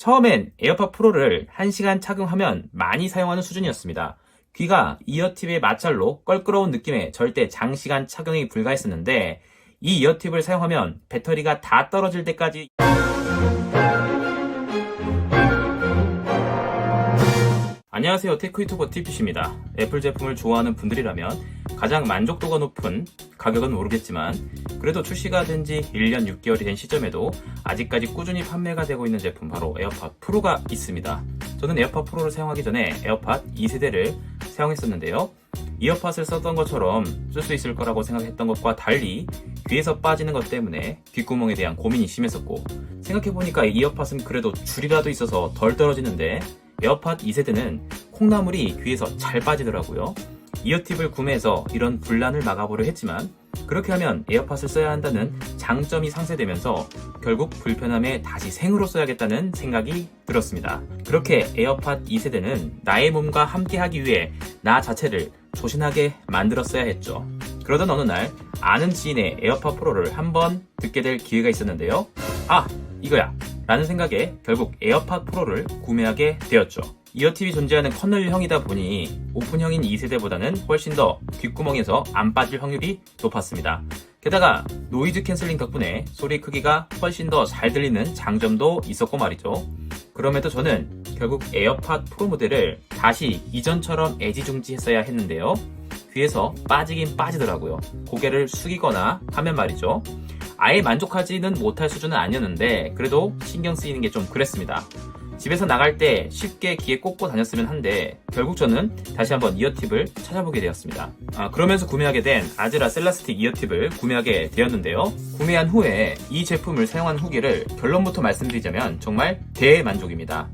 처음엔 에어팟 프로를 1시간 착용하면 많이 사용하는 수준이었습니다. 귀가 이어팁의 마찰로 껄끄러운 느낌에 절대 장시간 착용이 불가했었는데, 이 이어팁을 사용하면 배터리가 다 떨어질 때까지 안녕하세요, 테크유튜버 TPC입니다. 애플 제품을 좋아하는 분들이라면 가장 만족도가 높은, 가격은 모르겠지만 그래도 출시가 된 지 1년 6개월이 된 시점에도 아직까지 꾸준히 판매가 되고 있는 제품, 바로 에어팟 프로가 있습니다. 저는 에어팟 프로를 사용하기 전에 에어팟 2세대를 사용했었는데요. 이어팟을 썼던 것처럼 쓸 수 있을 거라고 생각했던 것과 달리 귀에서 빠지는 것 때문에 귓구멍에 대한 고민이 심했었고, 생각해보니까 이어팟은 그래도 줄이라도 있어서 덜 떨어지는데 에어팟 2세대는 콩나물이 귀에서 잘 빠지더라고요. 이어팁을 구매해서 이런 분란을 막아보려 했지만, 그렇게 하면 에어팟을 써야 한다는 장점이 상쇄되면서 결국 불편함에 다시 생으로 써야겠다는 생각이 들었습니다. 그렇게 에어팟 2세대는 나의 몸과 함께하기 위해 나 자체를 조신하게 만들었어야 했죠. 그러던 어느 날 아는 지인의 에어팟 프로를 한번 듣게 될 기회가 있었는데요. 이거야 라는 생각에 결국 에어팟 프로를 구매하게 되었죠. 이어팁이 존재하는 커널형이다 보니 오픈형인 2세대보다는 훨씬 더 귓구멍에서 안 빠질 확률이 높았습니다. 게다가 노이즈 캔슬링 덕분에 소리 크기가 훨씬 더 잘 들리는 장점도 있었고 말이죠. 그럼에도 저는 결국 에어팟 프로 모델을 다시 이전처럼 애지중지했어야 했는데요. 귀에서 빠지긴 빠지더라고요. 고개를 숙이거나 하면 말이죠. 아예 만족하지는 못할 수준은 아니었는데 그래도 신경 쓰이는 게 좀 그랬습니다. 집에서 나갈 때 쉽게 귀에 꽂고 다녔으면 한데 결국 저는 다시 한번 이어팁을 찾아보게 되었습니다. 그러면서 구매하게 된 아즈라 셀라스틱 이어팁을 구매하게 되었는데요. 구매한 후에 이 제품을 사용한 후기를 결론부터 말씀드리자면 정말 대만족입니다.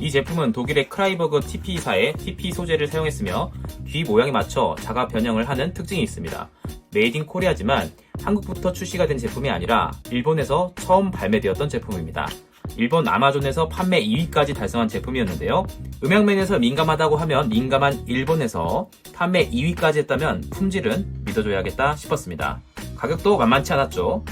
이 제품은 독일의 크라이버그 TP사의 TP 소재를 사용했으며 귀 모양에 맞춰 자가 변형을 하는 특징이 있습니다. 메이드 인 코리아지만 한국부터 출시가 된 제품이 아니라 일본에서 처음 발매되었던 제품입니다. 일본 아마존에서 판매 2위까지 달성한 제품이었는데요. 음향면에서 민감하다고 하면 민감한 일본에서 판매 2위까지 했다면 품질은 믿어줘야겠다 싶었습니다. 가격도 만만치 않았죠.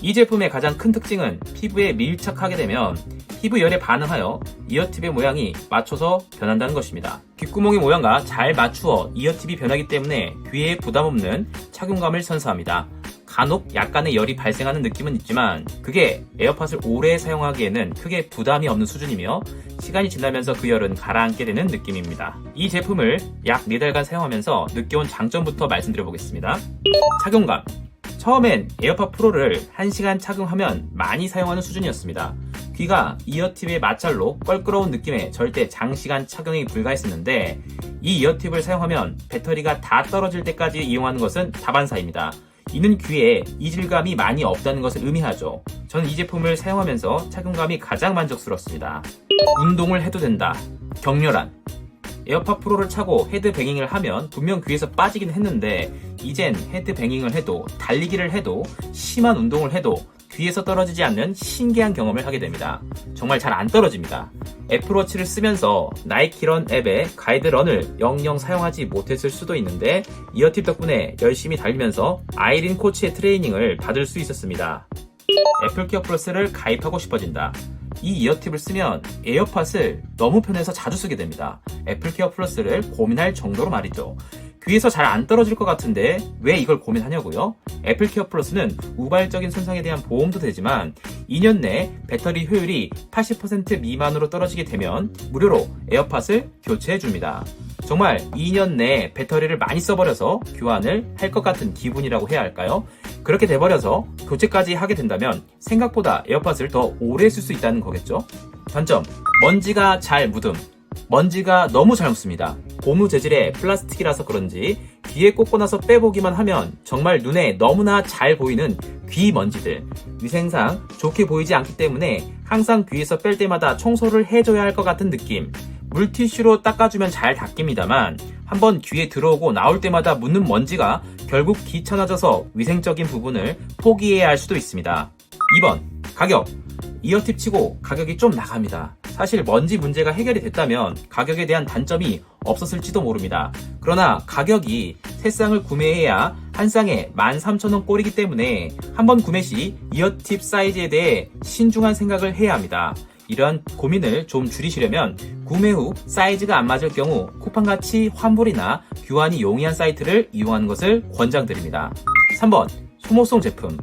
이 제품의 가장 큰 특징은 피부에 밀착하게 되면 피부열에 반응하여 이어팁의 모양이 맞춰서 변한다는 것입니다. 귓구멍의 모양과 잘 맞추어 이어팁이 변하기 때문에 귀에 부담 없는 착용감을 선사합니다. 간혹 약간의 열이 발생하는 느낌은 있지만 그게 에어팟을 오래 사용하기에는 크게 부담이 없는 수준이며 시간이 지나면서 그 열은 가라앉게 되는 느낌입니다. 이 제품을 약 4달간 사용하면서 느껴온 장점부터 말씀드려보겠습니다. 착용감. 처음엔 에어팟 프로를 1시간 착용하면 많이 사용하는 수준이었습니다. 귀가 이어팁의 마찰로 껄끄러운 느낌에 절대 장시간 착용이 불가했었는데, 이 이어팁을 사용하면 배터리가 다 떨어질 때까지 이용하는 것은 다반사입니다. 이는 귀에 이질감이 많이 없다는 것을 의미하죠. 저는 이 제품을 사용하면서 착용감이 가장 만족스럽습니다. 운동을 해도 된다. 격렬한. 에어팟 프로를 차고 헤드뱅잉을 하면 분명 귀에서 빠지긴 했는데 이젠 헤드뱅잉을 해도 달리기를 해도 심한 운동을 해도 귀에서 떨어지지 않는 신기한 경험을 하게 됩니다. 정말 잘 안 떨어집니다. 애플워치를 쓰면서 나이키런 앱의 가이드런을 영영 사용하지 못했을 수도 있는데 이어팁 덕분에 열심히 달리면서 아이린 코치의 트레이닝을 받을 수 있었습니다. 애플케어 플러스를 가입하고 싶어진다. 이 이어팁을 쓰면 에어팟을 너무 편해서 자주 쓰게 됩니다. 애플케어 플러스를 고민할 정도로 말이죠. 귀에서 잘 안 떨어질 것 같은데 왜 이걸 고민하냐고요? 애플케어 플러스는 우발적인 손상에 대한 보험도 되지만 2년 내 배터리 효율이 80% 미만으로 떨어지게 되면 무료로 에어팟을 교체해줍니다. 정말 2년 내에 배터리를 많이 써버려서 교환을 할 것 같은 기분이라고 해야 할까요? 그렇게 돼버려서 교체까지 하게 된다면 생각보다 에어팟을 더 오래 쓸 수 있다는 거겠죠? 단점, 먼지가 잘 묻음. 먼지가 너무 잘 묻습니다. 고무 재질의 플라스틱이라서 그런지 귀에 꽂고 나서 빼보기만 하면 정말 눈에 너무나 잘 보이는 귀 먼지들. 위생상 좋게 보이지 않기 때문에 항상 귀에서 뺄 때마다 청소를 해줘야 할 것 같은 느낌. 물티슈로 닦아주면 잘 닦입니다만 한번 귀에 들어오고 나올 때마다 묻는 먼지가 결국 귀찮아져서 위생적인 부분을 포기해야 할 수도 있습니다. 2번, 가격. 이어팁 치고 가격이 좀 나갑니다. 사실 먼지 문제가 해결이 됐다면 가격에 대한 단점이 없었을지도 모릅니다. 그러나 가격이 3쌍을 구매해야 한 쌍에 13,000원 꼴이기 때문에 한번 구매 시 이어팁 사이즈에 대해 신중한 생각을 해야 합니다. 이러한 고민을 좀 줄이시려면 구매 후 사이즈가 안 맞을 경우 쿠팡같이 환불이나 교환이 용이한 사이트를 이용하는 것을 권장드립니다. 3번, 소모성 제품.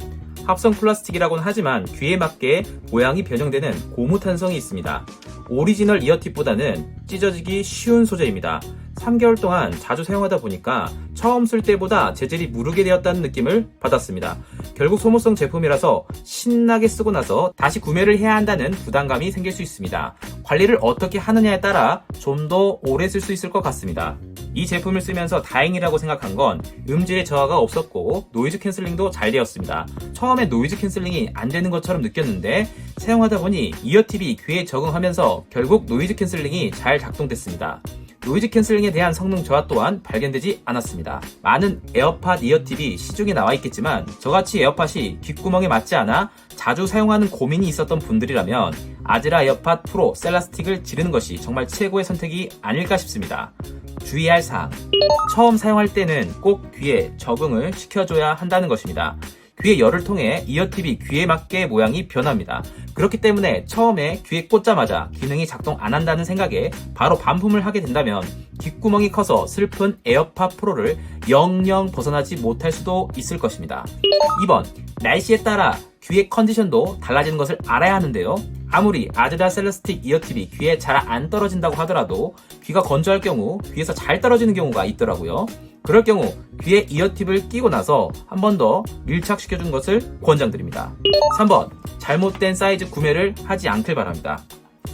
합성 플라스틱이라고는 하지만 귀에 맞게 모양이 변형되는 고무탄성이 있습니다. 오리지널 이어팁보다는 찢어지기 쉬운 소재입니다. 3개월 동안 자주 사용하다 보니까 처음 쓸 때보다 재질이 무르게 되었다는 느낌을 받았습니다. 결국 소모성 제품이라서 신나게 쓰고 나서 다시 구매를 해야 한다는 부담감이 생길 수 있습니다. 관리를 어떻게 하느냐에 따라 좀 더 오래 쓸 수 있을 것 같습니다. 이 제품을 쓰면서 다행이라고 생각한 건 음질의 저하가 없었고 노이즈 캔슬링도 잘 되었습니다. 처음에 노이즈 캔슬링이 안 되는 것처럼 느꼈는데 사용하다 보니 이어팁이 귀에 적응하면서 결국 노이즈 캔슬링이 잘 작동됐습니다. 노이즈 캔슬링에 대한 성능 저하 또한 발견되지 않았습니다. 많은 에어팟 이어팁이 시중에 나와 있겠지만 저같이 에어팟이 귓구멍에 맞지 않아 자주 사용하는 고민이 있었던 분들이라면 아즈라 에어팟 프로 셀라스틱을 지르는 것이 정말 최고의 선택이 아닐까 싶습니다. 주의할 사항. 처음 사용할 때는 꼭 귀에 적응을 시켜줘야 한다는 것입니다. 귀의 열을 통해 이어팁이 귀에 맞게 모양이 변합니다. 그렇기 때문에 처음에 귀에 꽂자마자 기능이 작동 안 한다는 생각에 바로 반품을 하게 된다면 귓구멍이 커서 슬픈 에어팟 프로를 영영 벗어나지 못할 수도 있을 것입니다. 2번, 날씨에 따라 귀의 컨디션도 달라지는 것을 알아야 하는데요. 아무리 아즈라 셀라스틱 이어팁이 귀에 잘 안 떨어진다고 하더라도 귀가 건조할 경우 귀에서 잘 떨어지는 경우가 있더라고요. 그럴 경우 귀에 이어팁을 끼고 나서 한 번 더 밀착시켜주는 것을 권장드립니다. 3번, 잘못된 사이즈 구매를 하지 않길 바랍니다.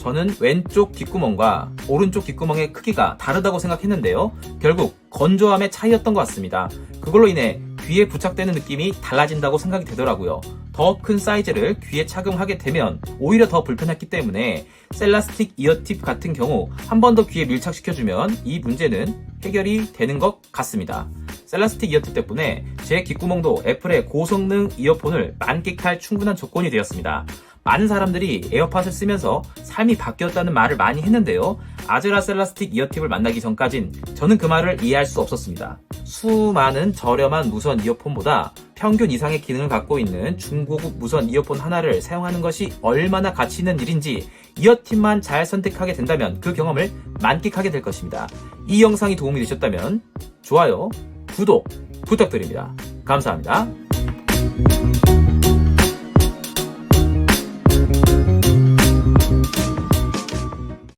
저는 왼쪽 귓구멍과 오른쪽 귓구멍의 크기가 다르다고 생각했는데요. 결국 건조함의 차이였던 것 같습니다. 그걸로 인해 귀에 부착되는 느낌이 달라진다고 생각이 되더라고요. 더 큰 사이즈를 귀에 착용하게 되면 오히려 더 불편했기 때문에 셀라스틱 이어팁 같은 경우 한 번 더 귀에 밀착시켜주면 이 문제는 해결이 되는 것 같습니다. 셀라스틱 이어팁 덕분에 제 귓구멍도 애플의 고성능 이어폰을 만끽할 충분한 조건이 되었습니다. 많은 사람들이 에어팟을 쓰면서 삶이 바뀌었다는 말을 많이 했는데요. 아즈라 셀라스틱 이어팁을 만나기 전까진 저는 그 말을 이해할 수 없었습니다. 수많은 저렴한 무선 이어폰보다 평균 이상의 기능을 갖고 있는 중고급 무선 이어폰 하나를 사용하는 것이 얼마나 가치 있는 일인지 이어팁만 잘 선택하게 된다면 그 경험을 만끽하게 될 것입니다. 이 영상이 도움이 되셨다면 좋아요, 구독 부탁드립니다. 감사합니다.